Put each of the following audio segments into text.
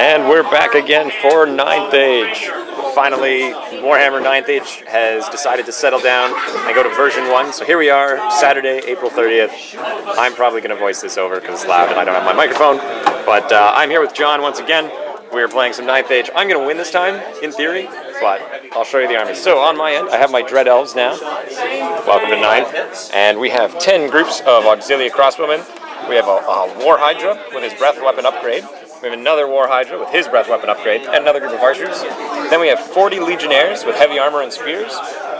And we're back again for 9th Age. Finally, Warhammer 9th Age has decided to settle down and go to version 1. So here we are, Saturday, April 30th. I'm probably going to voice this over because it's loud and I don't have my microphone. But I'm here with John once again. We're playing some 9th Age. I'm going to win this time, in theory, but I'll show you the army. So on my end, I have my Dread Elves now. Welcome to 9th. And we have 10 groups of Auxilia Crossbowmen. We have a War Hydra with his Breath Weapon upgrade. We have another War Hydra with his Breath Weapon upgrade, and another group of archers. Then we have 40 Legionnaires with heavy armor and spears,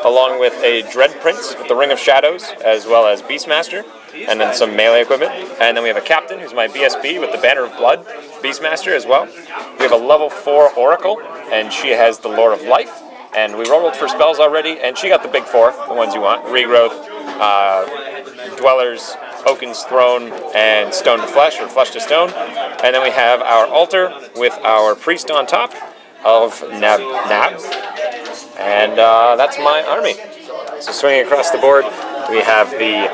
along with a Dread Prince with the Ring of Shadows, as well as Beastmaster, and then some melee equipment. And then we have a Captain, who's my BSB, with the Banner of Blood, Beastmaster as well. We have a level 4 Oracle, and she has the Lore of Life. And we rolled for spells already, and she got the big 4, the ones you want. Regrowth, Dwellers, Oaken's Throne, and Stone to Flesh, or Flesh to Stone. And then we have our altar with our priest on top of Nab. And that's my army. So swinging across the board, we have the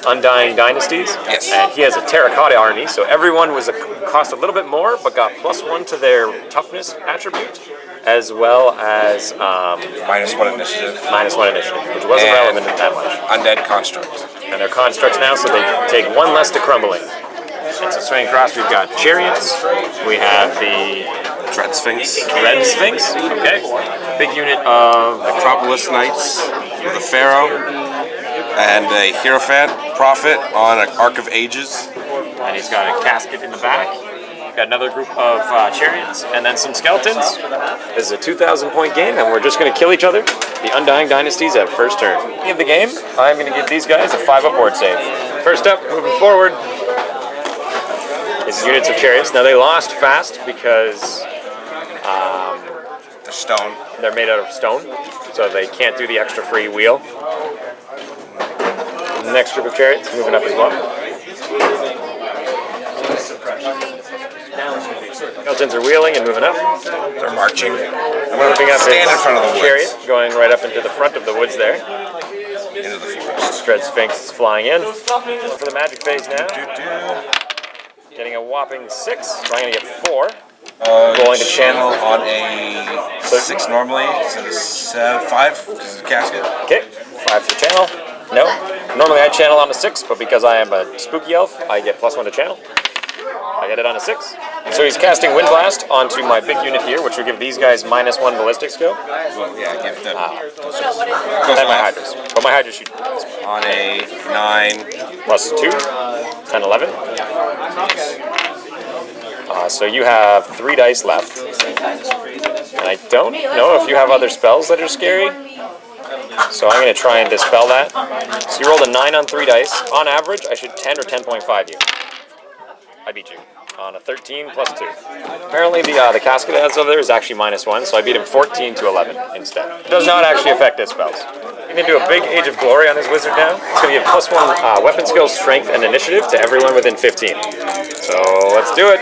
Undying Dynasties. Yes. And he has a terracotta army, so everyone was cost a little bit more, but got +1 to their toughness attribute, as well as -1 initiative. -1 initiative, which wasn't relevant that much. Undead construct. And they're constructs now, so they take 1 less to crumbling. And so swinging across, we've got chariots. We have the Dread Sphinx. Red Sphinx. Okay. Big unit of Acropolis Knights with a Pharaoh and a Hierophant Prophet on an Arc of Ages. and he's got a casket in the back. Got another group of chariots, and then some skeletons. This is a 2,000-point game, and we're just going to kill each other. The Undying Dynasties at first turn. In the game, I'm going to give these guys a 5 upward save. First up, moving forward, is units of chariots. Now they lost fast because The stone. they're made out of stone, so they can't do the extra free wheel. The next group of chariots moving up as well. Skeletons are wheeling and moving up. They're marching. Moving up Stand in front of the woods. chariot, going right up into the front of the woods there. Into the forest. Dread Sphinx is flying in. For the magic phase now. Getting a whopping 6, so I'm going to get 4. Rolling to channel on a 6 normally, so it's 5 because of the casket. Okay, 5 to channel. No. Normally I channel on a 6, but because I am a spooky elf, I get +1 to channel. I get it on a 6. So he's casting Wind Blast onto my big unit here, which will give these guys -1 ballistic skill. Well, yeah, give them. And my Hydras. But my Hydras shoot On a 9. +2, 10, 11. So you have 3 dice left. And I don't know if you have other spells that are scary. So I'm going to try and dispel that. So you rolled a 9 on 3 dice. On average, I should 10 or 10.5 you. I beat you on a 13 +2. Apparently the casket that's over there is actually -1, so I beat him 14 to 11 instead. It does not actually affect his spells. I'm going to do a big Age of Glory on this wizard now. It's going to give +1 weapon skill, strength, and initiative to everyone within 15. So let's do it.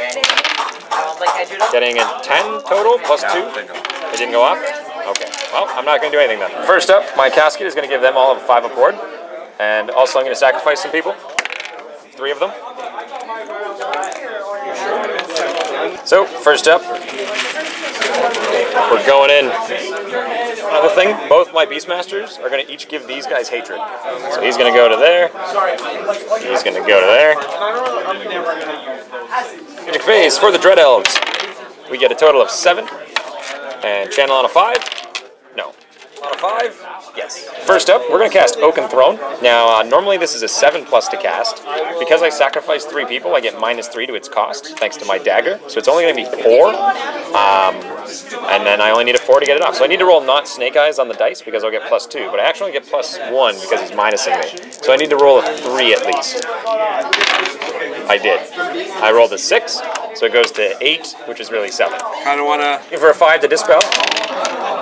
Getting a 10 total +2. It didn't go off? Okay. Well, I'm not going to do anything then. First up, my casket is going to give them all a 5 upward. And also I'm going to sacrifice some people. 3 of them. So, first up, we're going in. Another thing, both my Beastmasters are going to each give these guys hatred. So he's going to go to there. He's going to go to there. Magic phase for the Dread Elves. We get a total of 7. And channel on a 5. No. On a 5? Yes. First up, we're going to cast Oaken Throne. Now, normally this is a 7+ to cast. Because I sacrificed 3 people, I get -3 to its cost, thanks to my dagger. So it's only going to be 4. And then I only need a 4 to get it off. So I need to roll not snake eyes on the dice because I'll get +2. But I actually get +1 because he's minusing me. So I need to roll a 3 at least. I did. I rolled a 6, so it goes to 8, which is really 7. Kind of want to... For a 5 to dispel.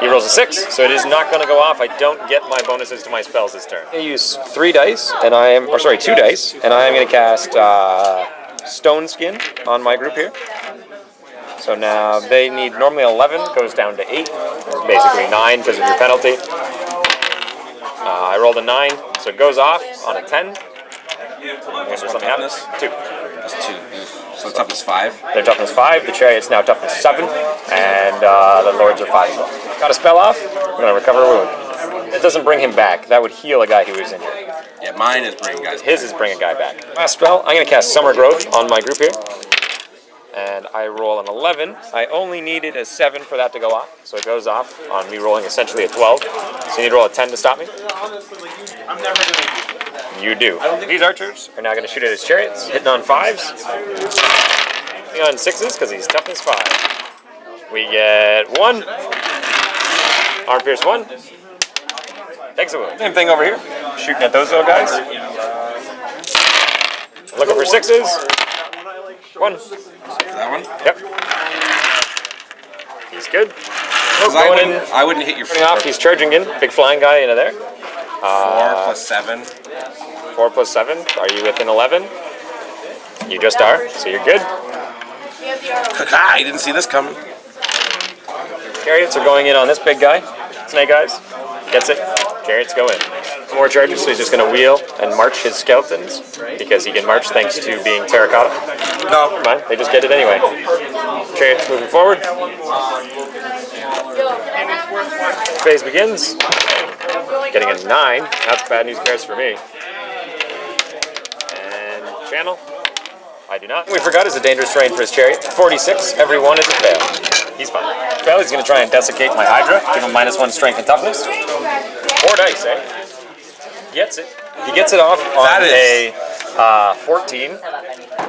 He rolls a 6, so it is not going to go off. I don't get my bonuses to my spells this turn. I use 3 dice, and I am, or sorry, 2 dice, and I am going to cast Stone Skin on my group here. So now they need normally 11, goes down to 8, basically 9 because of your penalty. I rolled a 9, so it goes off on a 10. What's something happens? 2. That's 2. So toughness 5. They're toughness 5, the Chariot's now toughness 7, and the Lords are 5 as well. Got a spell off, I'm going to recover a wound. It doesn't bring him back, that would heal a guy who was injured. Yeah, mine is bringing guys back. His is bring a guy back. Last spell, I'm going to cast Summer Growth on my group here. And I roll an 11. I only needed a 7 for that to go off, so it goes off on me rolling essentially a 12. So you need to roll a 10 to stop me? You do. These archers are now going to shoot at his chariots, hitting on 5s. Hitting on 6s because he's toughness 5. We get 1. Arm pierce 1. Takes a wound. Same thing over here. Shooting at those little guys. Looking for 6s. 1. That one? Yep. He's good. I wouldn't hit your off. He's charging in. Big flying guy into there. 4 plus 7. 4 plus 7. Are you within 11? You just are, so you're good. I didn't see this coming. Chariots are going in on this big guy. Snake eyes. Gets it. Chariots go in. More charges, so he's just going to wheel and march his skeletons because he can march thanks to being terracotta. No. Never mind, they just get it anyway. Chariots moving forward. Phase begins. Getting a 9. That's bad news bears for me. And channel. I do not. We forgot is a dangerous terrain for his chariot. 46. Every one is a fail. He's fine. Fail. He's going to try and desiccate my Hydra. Give him -1 strength and toughness. 4 dice, eh? Gets it. He gets it off on a 14.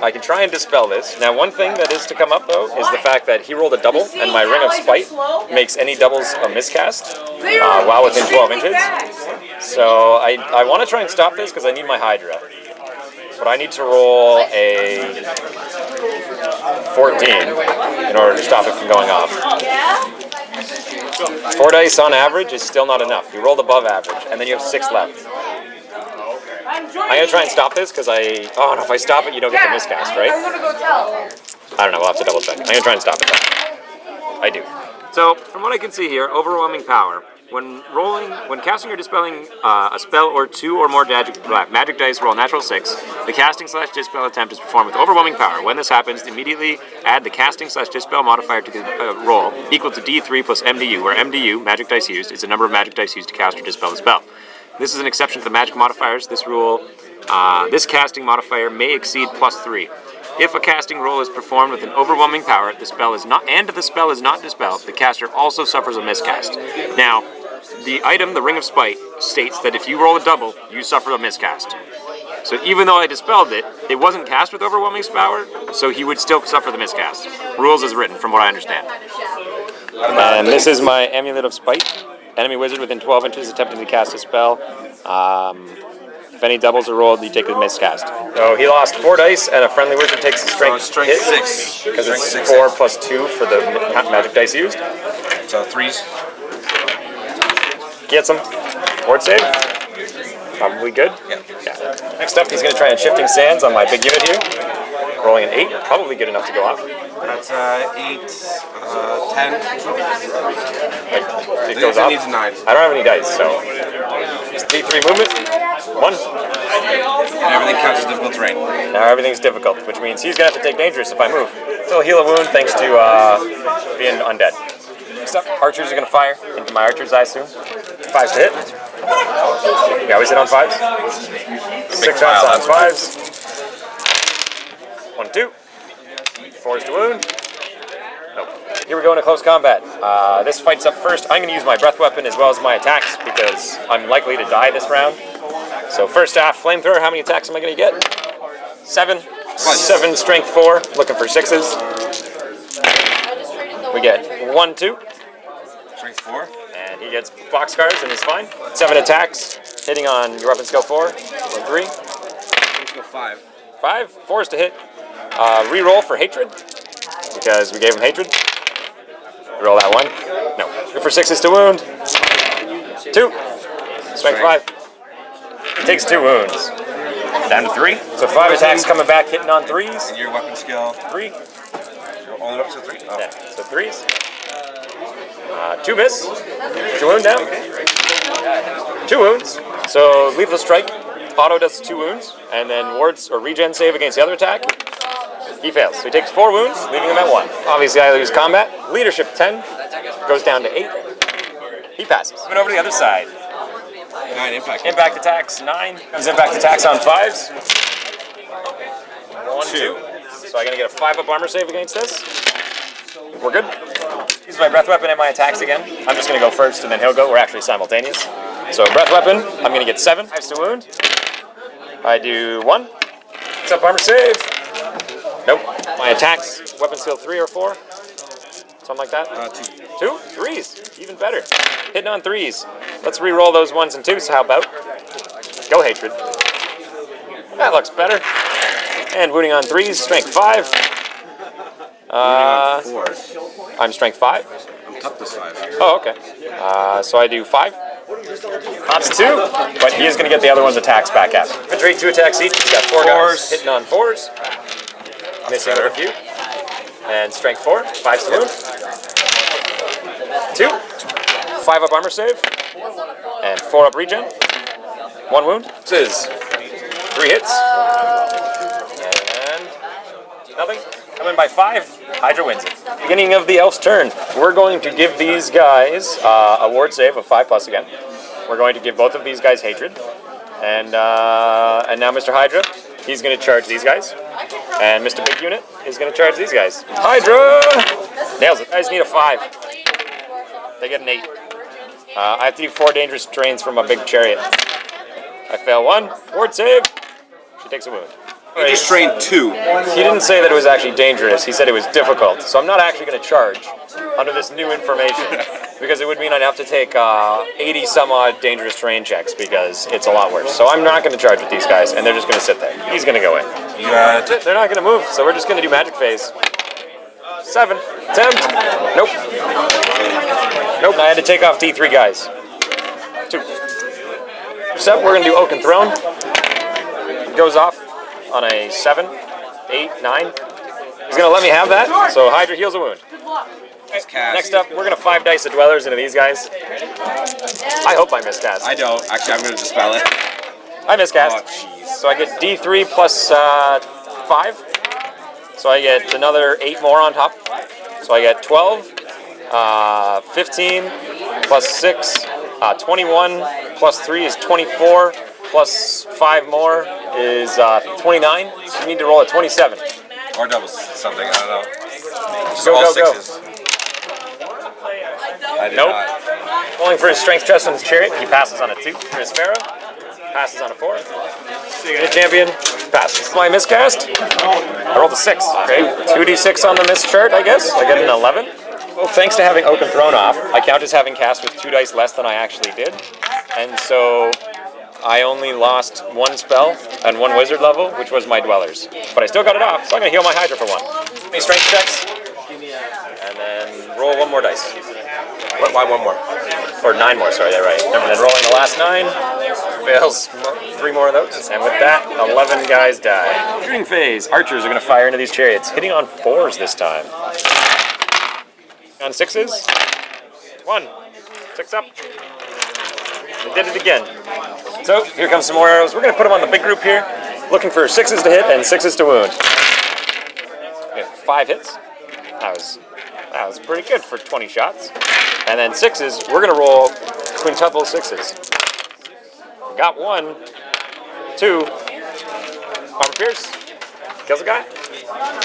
I can try and dispel this. Now, one thing that is to come up, though, is the fact that he rolled a double, and my Ring of Spite makes any doubles a miscast while within 12 inches. So I want to try and stop this because I need my Hydra. But I need to roll a 14 in order to stop it from going off. 4 dice on average is still not enough. You rolled above average, and then you have 6 left. I'm going to try and stop this because oh no, if I stop it, you don't get the miscast, right? I don't know, we'll have to double check. I'm going to try and stop it though. I do. So, from what I can see here, overwhelming power. When casting or dispelling a spell or 2 or more magic dice roll natural 6, the casting/dispel attempt is performed with overwhelming power. When this happens, immediately add the casting/dispel modifier to the roll equal to D3 plus MDU, where MDU, magic dice used, is the number of magic dice used to cast or dispel the spell. This is an exception to the magic modifiers. This casting modifier may exceed +3. If a casting roll is performed with an overwhelming power, the spell is not dispelled, the caster also suffers a miscast. Now, the item, the Ring of Spite, states that if you roll a double, you suffer a miscast. So even though I dispelled it, it wasn't cast with overwhelming power, so he would still suffer the miscast. Rules as written, from what I understand. And this is my Amulet of Spite. Enemy wizard within 12 inches attempting to cast a spell. If any doubles are rolled, you take a miscast. So he lost 4 dice, and a friendly wizard takes a strength hit, 6. because it's 4 plus 2 for the magic dice used. So 3s. Gets him. Ward save. Probably good. Yeah. Next up, he's going to try and Shifting Sands on my big unit here. Rolling an 8, probably good enough to go off. That's 8, 10. It goes off. Needs a 9. I don't have any dice, so just D3 movement. 1. And everything counts as difficult terrain. Now everything's difficult, which means he's going to have to take dangerous if I move. Still heal a wound thanks to being undead. Next up, archers are going to fire into my archers, I assume. 5s to hit. You always hit on 5s. 6 shots on 5s. 1, 2. 4s to wound. Nope. Here we go into close combat. This fight's up first. I'm going to use my breath weapon as well as my attacks because I'm likely to die this round. So first half, flamethrower. How many attacks am I going to get? 7. 7, strength 4. Looking for 6s. We get 1, 2. Strength 4. And he gets boxcars and he's fine. 7 attacks. Hitting on your weapon skill 4. 3. 5. 5. 4s to hit. Reroll for hatred. Because we gave him hatred. Roll that 1. No. Go for 6s to wound. 2. Strength 5. He takes 2 wounds. Down to 3. So 5 attacks coming back, hitting on 3s. And your weapon skill? 3. You're only up to 3? Oh. Yeah, so 3s. 2 miss. 2 wound down. 2 wounds. So lethal strike. Auto does 2 wounds. And then wards or regen save against the other attack. He fails. So he takes 4 wounds, leaving him at 1. Obviously, I lose combat. Leadership 10 goes down to 8. He passes. Moving over to the other side. 9 impact. Impact attacks 9. Comes impact attacks on 5s. 1, 2. So I'm gonna get a 5-up armor save against this. We're good. Use my breath weapon and my attacks again. I'm just gonna go first and then he'll go. We're actually simultaneous. So breath weapon, I'm gonna get 7. 5s to wound. I do 1. 6-up armor save. Nope. My attacks, weapon skill 3 or 4. Something like that. 2. 2? 3s. Even better. Hitting on 3s. Let's re-roll those 1s and 2s. How about? Go hatred. That looks better. And wounding on 3s. Strength 5. I'm strength 5. I'm toughness 5. Oh, okay. So I do 5. Pops 2, but he is going to get the other one's attacks back at me. Infantry 2 attacks each. He's got 4 guys hitting on 4s. Missing with a few. And strength 4. 5s to wound. 2. 5-up armor save. And 4-up regen. 1 wound. This is 3 hits. And nothing. Coming by 5. Hydra wins it. Beginning of the Elf's turn. We're going to give these guys a ward save of 5+ again. We're going to give both of these guys hatred. And now Mr. Hydra, he's going to charge these guys. And Mr. Big Unit is going to charge these guys. Hydra! Nails it. Guys need a 5. They get an 8. I have to do 4 dangerous terrains from a big chariot. I fail 1. Ward save. She takes a wound. You just trained 2. He didn't say that it was actually dangerous. He said it was difficult. So I'm not actually going to charge under this new information because it would mean I'd have to take 80 some odd dangerous terrain checks because it's a lot worse. So I'm not going to charge with these guys, and they're just going to sit there. He's going to go in. They're not going to move, so we're just going to do magic phase. 7. Attempt. Nope. Nope. I had to take off D3 guys. 2. So we're going to do Oaken Throne. Goes off on a 7, 8, 9. He's going to let me have that, so Hydra heals a wound. Next up, we're going to 5 dice of Dwellers into these guys. I hope I miscast. I don't. Actually, I'm going to dispel it. I miscast. Oh, jeez. So I get D3 plus 5. So I get another 8 more on top. So I get 12, 15, plus 6, 21, plus 3 is 24, plus 5 more is 29. So you need to roll a 27. Or double something, I don't know. Just Go, all go, go. 6s. I did Nope. not. Rolling for his strength chest on his chariot, he passes on a 2. For his pharaoh, passes on a 4. Hit champion, passes. My miscast, I rolled a 6. Okay, 2d6 on the miss chart, I guess. I get an 11. Well, thanks to having Oaken Throne off, I count as having cast with 2 dice less than I actually did. And so I only lost 1 spell and 1 wizard level, which was my Dwellers. But I still got it off, so I'm going to heal my Hydra for 1. Any strength checks, and then roll 1 more dice. Why 1 more? Or 9 more, sorry, they're right. And then rolling the last 9, fails 3 more of those. And with that, 11 guys die. Shooting phase. Archers are going to fire into these chariots, hitting on 4s this time. On 6s. 1. 6 up. They did it again. So, here comes some more arrows. We're going to put them on the big group here, looking for 6s to hit and 6s to wound. We have 5 hits. That was pretty good for 20 shots. And then 6s, we're going to roll quintuple 6s. Got 1, 2, armor pierce, kills a guy.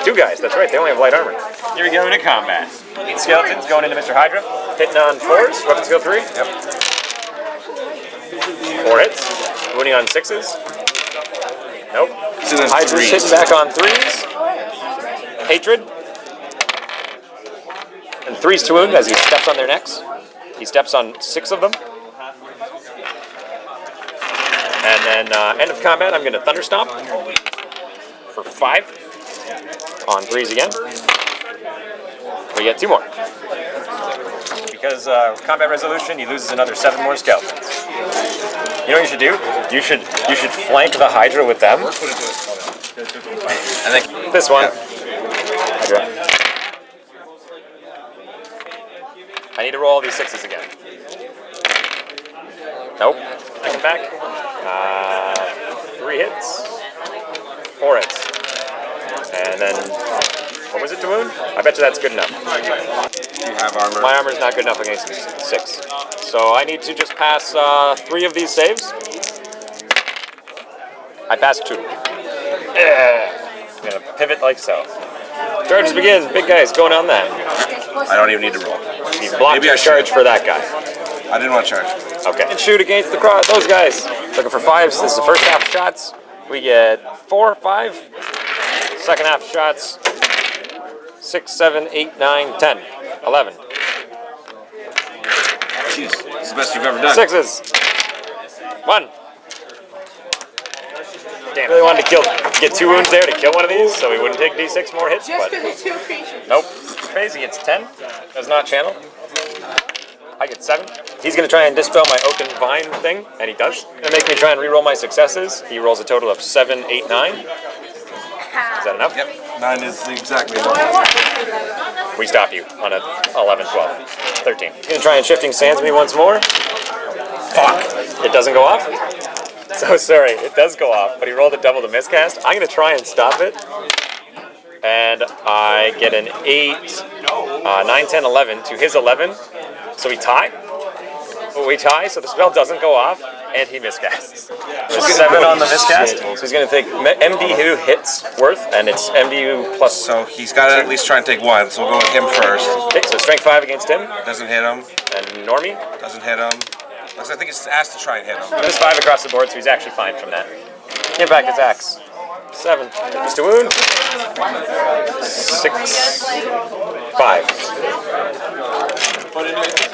2 guys, that's right, they only have light armor. Here we go into combat. Skeletons going into Mr. Hydra, hitting on 4s, weapon skill 3. Yep. 4 hits, wounding on 6s. Nope. Hydra's 3s. hitting back on 3s. Hatred. And 3s to wound as he steps on their necks. He steps on 6 of them. And then end of combat, I'm going to Thunder Stomp for 5 on 3s again. We get 2 more. Because combat resolution, he loses another 7 more skeletons. You know what you should do? You should flank the Hydra with them. I think This one. Yeah. Hydra. I need to roll all these 6s again. Nope. Bring it back. 3 hits. 4 hits. And And then, what was it to wound? I bet you that's good enough. You have armor. My armor's not good enough against 6. So I need to just pass 3 of these saves. I passed 2. I'm gonna pivot like so. Charges begin. Big guys going on that. I don't even need to roll. You blocked your charge for that guy. I didn't want to charge. Okay. And shoot against those guys. Looking for 5s. This is the first half of shots. We get 4, 5. Second half shots. 6, 7, 8, 9, 10, 11. Jeez, it's the best you've ever done. 6s. 1. Damn, really wanted to get 2 wounds there to kill one of these, so he wouldn't take d6 more hits. Just But because it's 2 patients. nope. Crazy. It's 10. Does not channel. I get 7. He's gonna try and dispel my Oaken Vine thing, and he does. Gonna make me try and reroll my successes. He rolls a total of 7, 8, 9. Is that enough? Yep, 9 is exactly enough. We stop you on a 11, 12, 13. He's gonna try and Shifting Sands me once more. Fuck. It doesn't go off? So sorry, it does go off, but he rolled a double to miscast. I'm gonna try and stop it. And I get an 8, 9, 10, 11 to his 11. So we tie. We tie, so the spell doesn't go off, and he miscasts. There's 7 on the miscast, so he's going to take MD hits worth, and it's MD plus. So he's got to at least try and take 1, so we'll go with him first. Okay, so strength 5 against him. Doesn't hit him. And Normie. Doesn't hit him. I think it's asked to try and hit him. There's 5 across the board, so he's actually fine from that. Impact attacks. 7. Just a wound. 6. 5.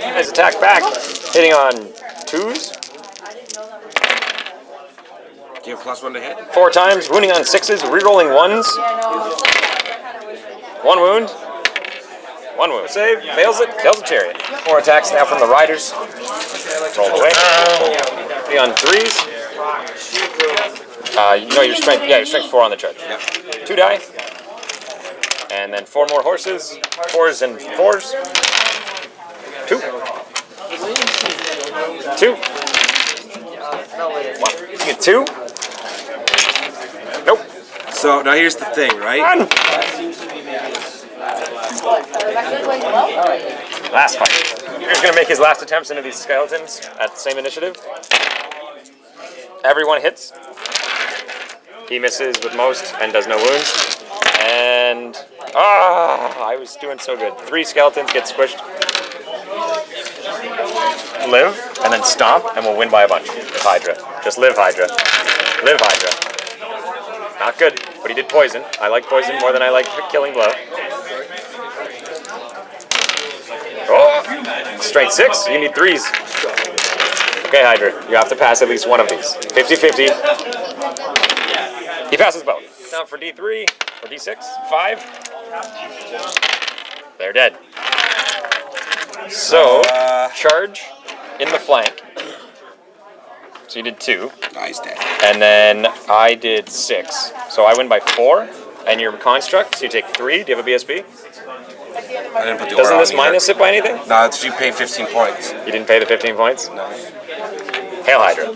Nice attack back. Hitting on 2s. Do you have +1 to hit? 4 times. Wounding on 6s. Rerolling 1s. 1 wound. 1 wound. Save. Fails it. Kills the chariot. 4 attacks now from the riders. Roll away. Be on 3s. No, your strength. Yeah, your strength 4 on the charge. Yeah. 2 die. And then 4 more horses. 4s and 4s. 2. 2. 1. You get 2. Nope. So now here's the thing, right? 1. Last fight. He's going to make his last attempts into these skeletons at the same initiative. Everyone hits. He misses with most and does no wounds. And I was doing so good. 3 skeletons get squished. Live and then stomp, and we'll win by a bunch with Hydra. Just live Hydra. Live Hydra. Not good, but he did poison. I like poison more than I like killing blow. Oh! Strength 6, you need 3s. Okay, Hydra, you have to pass at least one of these. 50-50. He passes both. Now for D3 or D6, 5. They're dead. So, charge in the flank. So you did 2. Nice, dead. And then I did 6. So I win by 4. And your construct, so you take 3. Do you have a BSB? I didn't put the Doesn't aura this on either. minus it by anything? No, it's you pay 15 points. You didn't pay the 15 points? No. Hail Hydra.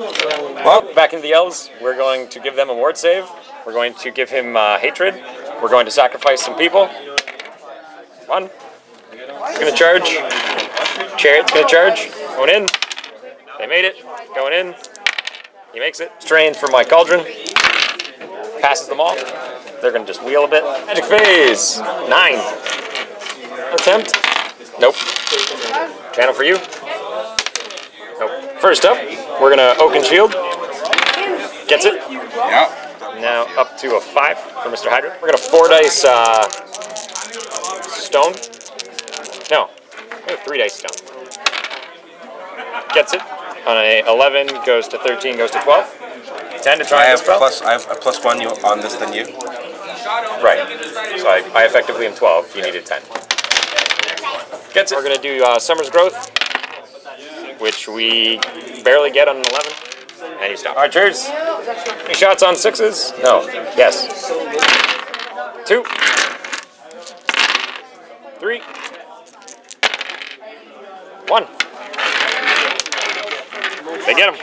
Well, Back in the Elves, we're going to give them a ward save. We're going to give him hatred. We're going to sacrifice some people. 1. He's going to charge. Chariot's going to charge. Going in. They made it. Going in. He makes it. Strains for my cauldron. Passes them all. They're going to just wheel a bit. Magic phase. 9. Attempt. Nope. Channel for you. Nope. First up, we're going to Oaken Shield. Gets it. yeah. Now up to a 5 for Mr. Hydra. We're going to 4 dice stone. No. We have 3 dice stone. Gets it. On a 11 goes to 13 goes to 12. 10 to try I and have spell. I have a +1 on this than you. Right. So I effectively am 12. You needed 10. Gets it. We're going to do Summer's Growth, which we barely get on an 11. And you stop. Archers. Any shots on 6s? No. Yes. 2. 3. 1. They get him.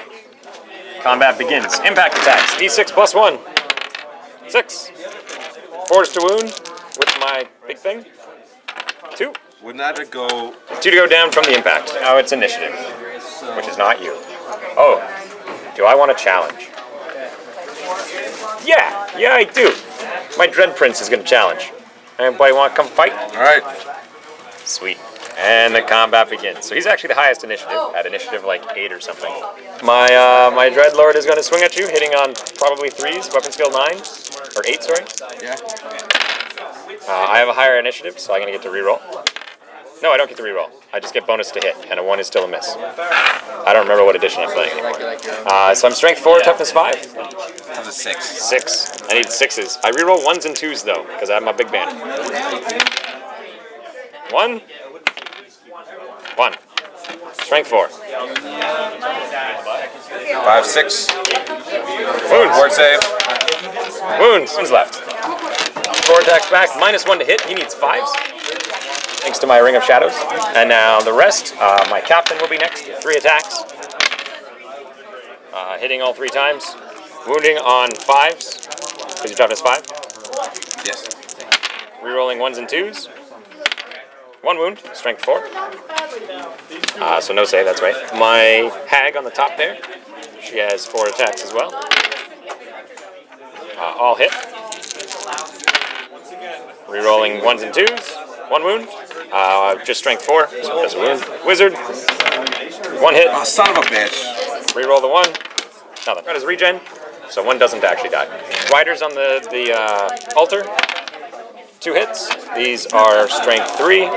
Combat begins. Impact attacks. D6 +1. 6. 4s to wound with my big thing. 2. Would not it go? 2 to go down from the impact. Now it's initiative, which is not you. Oh, do I want to challenge? Yeah, I do. My Dread Prince is going to challenge. Anybody want to come fight? All right. Sweet. And the combat begins. So he's actually the highest initiative, at initiative like 8 or something. My Dreadlord is going to swing at you, hitting on probably 3s, weapon skill 9, or 8, sorry. Yeah. I have a higher initiative, so I'm going to get to reroll. No, I don't get to reroll. I just get bonus to hit, and a 1 is still a miss. I don't remember what edition I'm playing anymore. So I'm strength 4, toughness 5. Toughness 6. 6. I need 6s. I reroll 1s and 2s though, because I have my big band. 1. 1. Strength 4. 5, 6. Wounds. Ward save. Wounds. Wounds left. 4 attacks back. -1 to hit. He needs 5s. Thanks to my Ring of Shadows. And now the rest. My captain will be next. 3 attacks. Hitting all 3 times. Wounding on 5s. Because your toughness 5. Yes. Rerolling 1s and 2s. 1 wound. Strength 4. So no save, that's right. My hag on the top there. She has 4 attacks as well. All hit. Rerolling 1s and 2s. 1 wound. Just strength 4. So just a wound. Wizard. 1 hit. Oh, son of a bitch. Reroll the 1. Nothing. Got his regen. So 1 doesn't actually die. Riders on the altar. 2 hits. These are strength 3.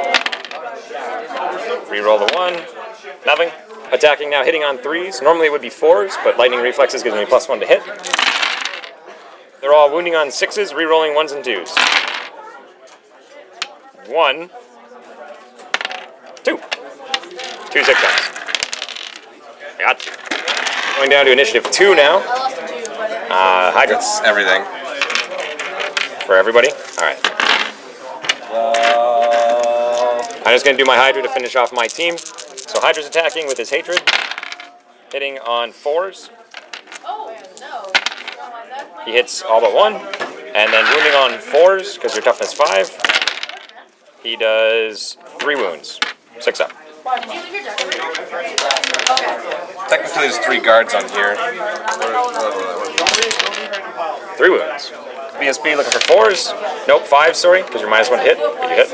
Reroll the 1. Nothing. Attacking now, hitting on 3s. Normally it would be 4s, but lightning reflexes gives me +1 to hit. They're all wounding on 6s, rerolling 1s and 2s. 1. 2. 2 6 times. I got you. Going down to initiative 2 now. Hydra. That's everything. For everybody? Alright. I'm just going to do my Hydra to finish off my team. So Hydra's attacking with his Hatred. Hitting on 4s. He hits all but 1. And then wounding on 4s, because your toughness 5. He does 3 wounds. 6 up. Technically, there's 3 guards on here. 3 wounds. BSB looking for 4s. Nope, 5, sorry, because you're -1 to hit. But you hit.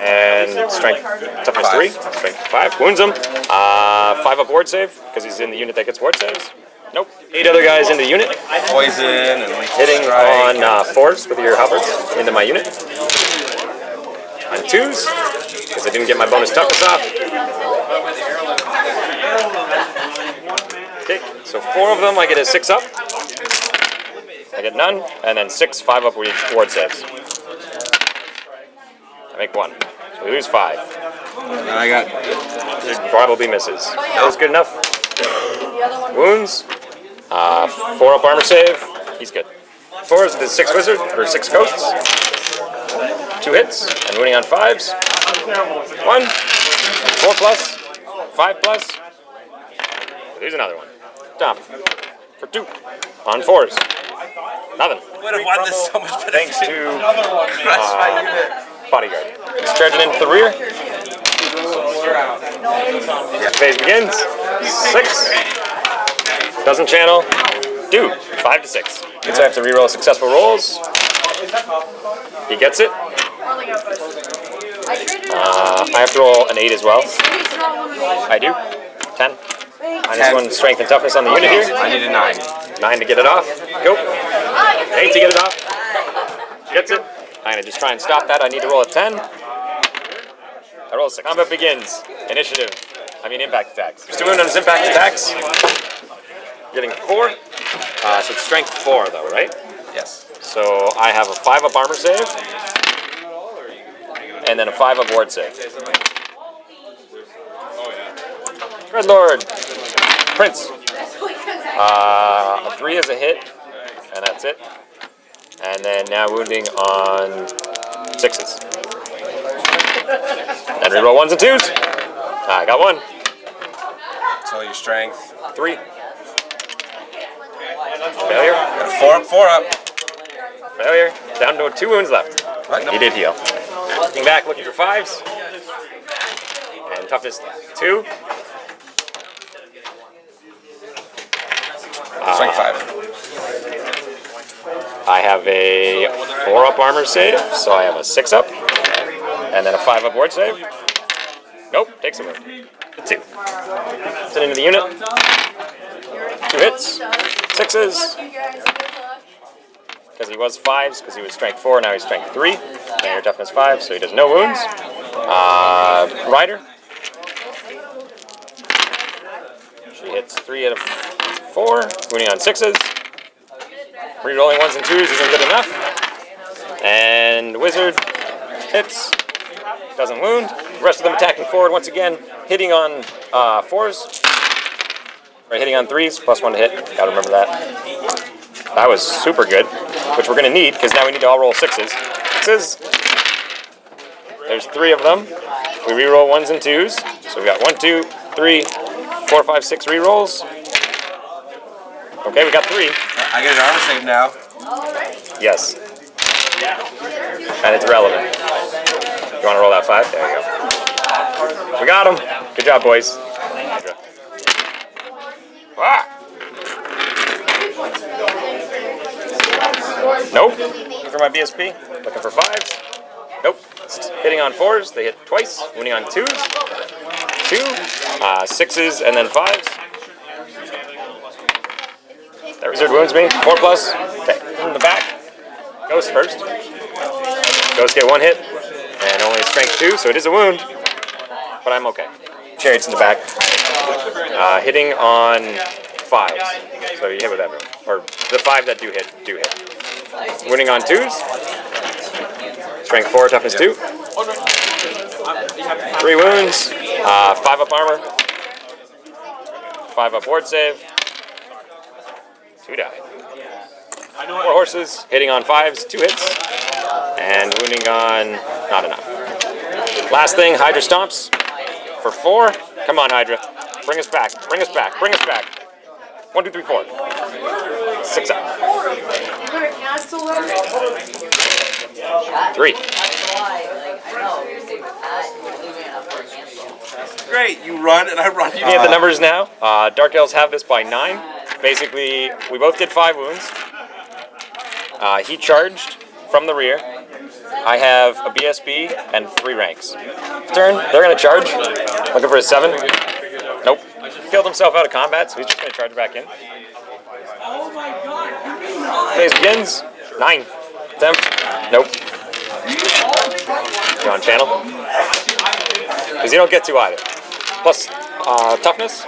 And strength, toughness 3. Strength 5. Wounds him. 5 up ward save, because he's in the unit that gets ward saves. Nope. 8 other guys in the unit. Poison and hitting on 4s with your halberds into my unit. On 2s, because I didn't get my bonus toughness off. Okay, so 4 of them I get a 6 up. I get none, and then 6 5 up ward saves. I make 1. So we lose 5. And I got. Probably misses. That was good enough. Wounds. 4 up armor save. He's good. 4s with 6 wizard, or 6 ghosts. 2 hits, and wounding on 5s. 1. 4 plus. 5 plus. There's another one. Stop. For 2. On 4s. Nothing. Would have won this so much better. Thanks to bodyguard. It's charging into the rear. Phase begins. 6. Doesn't channel. Dude. 5 to 6. Means I have to reroll successful rolls. He gets it. I have to roll an 8 as well. I do. 10. -1 strength and toughness on the unit here. I need a 9. 9 to get it off. Go. 8 to get it off. Gets it. I'm going to just try and stop that. I need to roll a 10. I roll a 6. Combat begins. Initiative. Impact attacks. Just doing on his impact attacks. Getting 4. So it's strength 4 though, right? Yes. So I have a 5 up armor save. And then a 5 up ward save. Dreadlord. Prince. A 3 is a hit. And that's it. And then now wounding on 6s. Then reroll 1s and 2s. I got 1. So your strength. 3. Failure. Got 4 up, 4 up. Failure. Down to 2 wounds left. What? He did heal. Looking back, looking for 5s. And toughness 2. Strength 5. I have a 4-up armor save, so I have a 6-up. And then a 5-up ward save. Nope, takes a wound. 2. Send it into the unit. 2 hits. 6s. Because he was 5s, because he was strength 4, now he's strength 3. And your toughness 5, so he does no wounds. Rider. She hits 3 out of 4, wounding on 6s. Rerolling 1s and 2s isn't good enough. And Wizard hits, doesn't wound. The rest of them attacking forward once again, hitting on 4s. Or hitting on 3s, +1 to hit. Gotta remember that. That was super good, which we're gonna need because now we need to all roll 6s. 6s. There's 3 of them. We reroll 1s and 2s. So we got 1, 2, 3, 4, 5, 6 rerolls. Okay, we got 3. I get an armor save now. Yes. And it's relevant. You want to roll that 5? There you go. We got him. Good job, boys. Ah. Nope. Looking for my BSP. Looking for 5s. Nope. Hitting on 4s. They hit twice. Winning on 2s. 2. 6s and then 5s. That wizard wounds me. 4+. Okay. In the back. Ghost first. Ghost get 1 hit. And only strength 2, so it is a wound. But I'm okay. Chariots in the back. Hitting on 5s. So you hit with everyone. Or the 5 that do hit. Wounding on 2s. Strength 4, toughness 2. 3 wounds. 5-up armor. 5-up ward save. 2 die. 4 horses. Hitting on 5s. 2 hits. And wounding on not enough. Last thing, Hydra stomps. For 4. Come on, Hydra. Bring us back. 1, 2, 3, 4. 6 up. 3. Great, you run and I run. You get the numbers now. Dark Elves have this by 9. Basically, we both did 5 wounds. He charged from the rear. I have a BSB and 3 ranks. Turn, they're going to charge. Looking for a 7. Nope. Killed himself out of combat, so he's just going to charge back in. Phase begins. 9. Attempt. Nope. You're on channel. Because you don't get to either. Plus, toughness.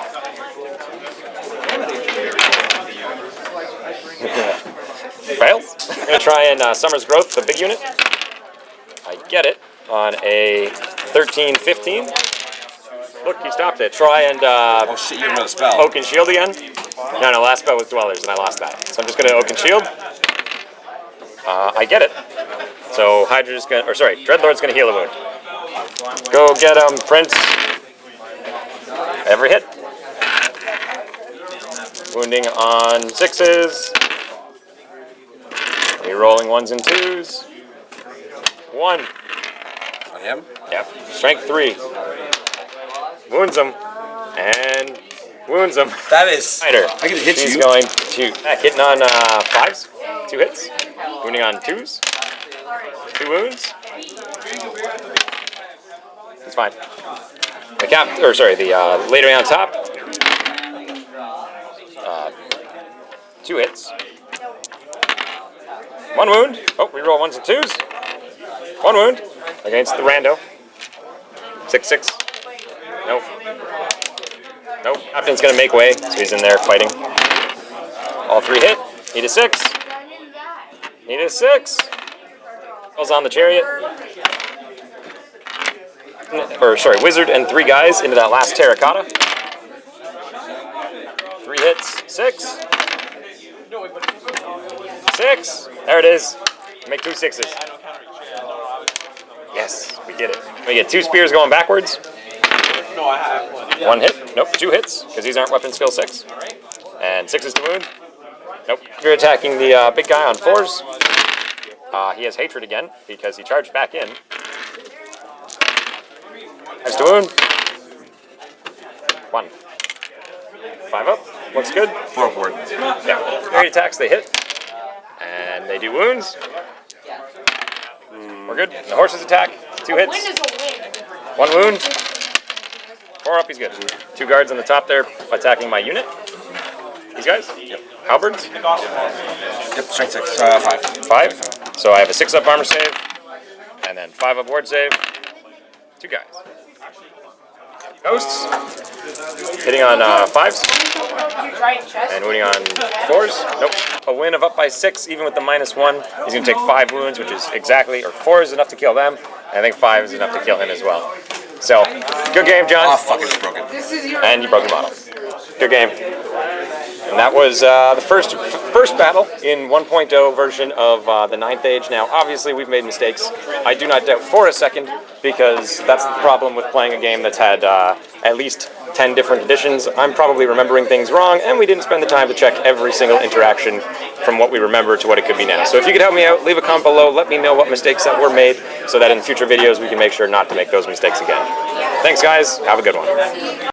Fails. I'm going to try and Summer's Growth, the big unit. I get it on a 13-15. Look, you stopped it. Try and oh shit, you have another spell. Oak and Shield again. No, last spell was Dwellers, and I lost that. So I'm just going to Oak and Shield. I get it. So Hydra's going to, or sorry, Dreadlord's going to heal a wound. Go get him, Prince. Every hit. Wounding on 6s. Rerolling 1s and 2s. 1. On him? Yep. Strength 3. Wounds him. And wounds him. That is. Fighter. I can hit He's you. going to hitting on 5s. 2 hits. Wounding on 2s. 2 wounds. It's fine. The later on top. 2 hits. 1 wound. Oh, we roll 1s and 2s. 1 wound against the rando. 6-6. Nope. Captain's gonna make way, so he's in there fighting. All 3 hit. Need a 6. Need a 6. Falls on the chariot. Wizard and 3 guys into that last terracotta. 3 hits. 6. 6. There it is. Make 2 6s. Yes, we did it. We get 2 spears going backwards. 1 hit. Nope, 2 hits, because these aren't weapon skill 6. And 6s to wound. Nope. You're attacking the big guy on 4s. He has hatred again because he charged back in. Nice to wound. 1. 5 up. Looks good. 4 upward. Yeah. 3 attacks, they hit. And they do wounds. We're good. The horses attack. 2 hits. 1 wound. 4 up, he's good. 2 guards on the top there attacking my unit. These guys? Yep. Halberds? Yep, strength 6. 5. 5. So I have a 6 up armor save. And then 5 up ward save. 2 guys. Ghosts. Hitting on 5s. And wounding on 4s. Nope. A win of up by 6, even with the -1. He's going to take 5 wounds, which is exactly, or 4 is enough to kill them. And I think 5 is enough to kill him as well. So, good game, John. Oh, fuck, it's broken. And you broke the model. Good game. And that was the first battle in 1.0 version of the 9th Age. Now, obviously, we've made mistakes. I do not doubt for a second, because that's the problem with playing a game that's had at least 10 different editions. I'm probably remembering things wrong, and we didn't spend the time to check every single interaction from what we remember to what it could be now. So if you could help me out, leave a comment below, let me know what mistakes that were made, so that in future videos we can make sure not to make those mistakes again. Thanks, guys. Have a good one.